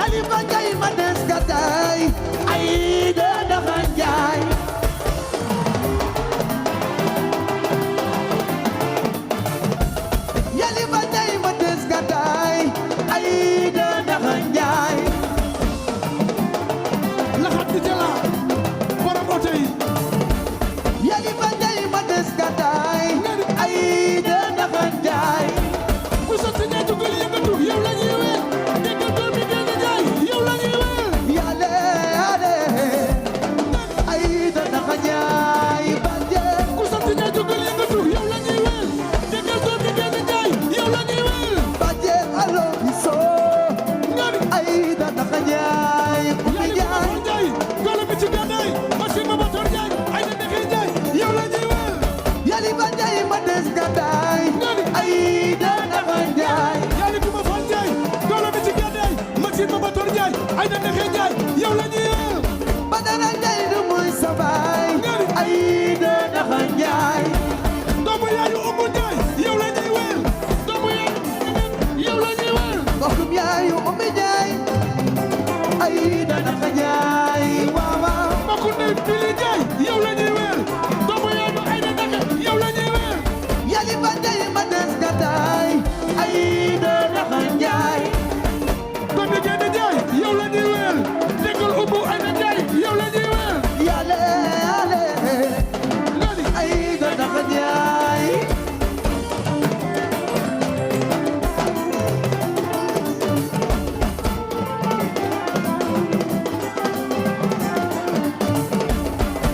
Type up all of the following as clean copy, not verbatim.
Aliba Njaay ma des gàddaay Ayda Ndaxa Njaay Aliba Njaay ma des gàddaay Ayda Ndaxa Njaay laxat di jala borom oto yi Aliba Njaay ma des gàddaay Ayda Ndaxa Njaay ku sant ñaa jógal yëngatu yow la ñuy wéel déggal doom bi gën a jaay yow la ñuy wéel yale Ayda Ndaxa Njaay bàjjen ku sant ñaa jógal yëngatu yow la ñuy wéel déggal doom bi gën a jaay yow la ñuy wéel bàjjen alo gisoo Ayda Ndaxa Njaay bu yaa ngi ko Mor Njaay golo bi ci gànnaay machine ba Bator Njaay ay na nekkee Njaay yow la ñuy wéel Aliba Njaay ma des gàddaay Ayda Ndaxa Njaay yaa ngi ko Fall Njaay golo bi ci gànnaay machine ba Bator Njaay ay na nekkee Njaay yow la ñuy wéel Badara Njaay du muy sa baay Ayda Ndaxa Njaay doomu yaayu Umu Njaay yow la ñuy wéel doomu yaayu yow la ñuy wéel mbokkum yaayu Umi Njaay Ayda Ndaxa Njaay waaw waaw mbokku ndey Bili Njaay yow la ñuy wéel doomu yaayu ay na nekk yow la ñuy wéel Aliba Njaay ma des gàddaay Ayda Ndaxa Njaay kon di génn Njaay yow la ñuy wéel déggal Umu ay na Njaay yow la ñuy wéel yale nga ni Ayda Ndaxa Njaay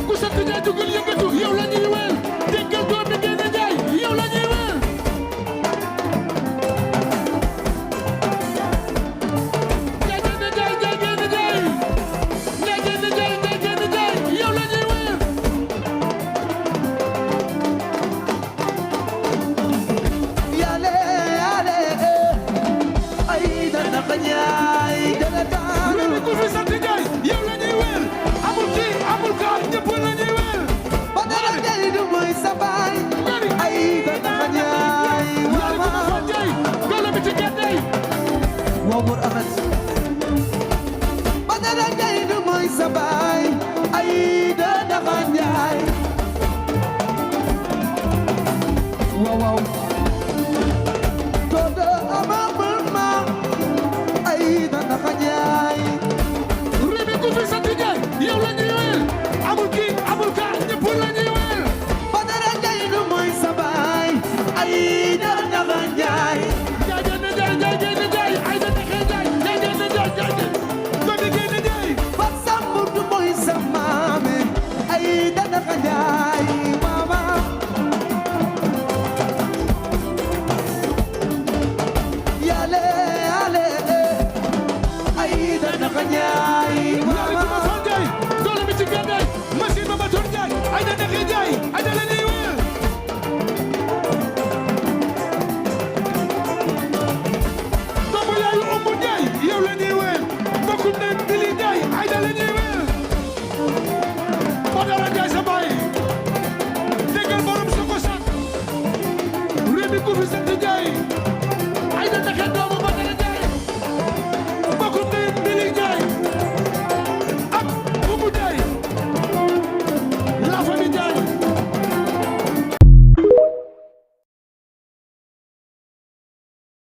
ku sant Njaay jógal yëngatu yow la ñuy wéel déggal doom bi génn Njaay yow la ñuy wéel Njaay génn Njaay Njaay génn Njaay Njaay génn Njaay Njaay génn Njaay yow la ñuy wéel yale Ayda Ndaxa Njaay dana taanu wéel ku fi sant Njaay yow la ñuy wéel amul kii amul kaa ñëpp la ñuy wéel Badara Njaay du muy sa baay Ayda Ndaxa Njaay waaw waaw Njaay golo bi ci gànnaay waaw Mor Amet Badara Njaay du muy sa baay Ayda Ndaxa Njaay waaw waaw todo amamul ma Ayda Ndaxa Njaay réew mi ku fi sant Njaay yow la ñuy wéel amul kii amul kaa ñëpp la ñuy wéel Badara Njaay du muy sa baay Ayda Ndaxa Njaay Njaay génn Njaay Njaay génn Njaay ay na nekkee Njaay Njaay génn Njaay Njaay doom bi génn Njaay Fat Samb du muy sa maame Ayda Ndaxa Njaay waaw waaw yale Ayda Ndaxa Njaay yaa ngi ko Fall Njaay golo bi ci gànnaay machine ba Bator Njaay ay na nekkee Njaay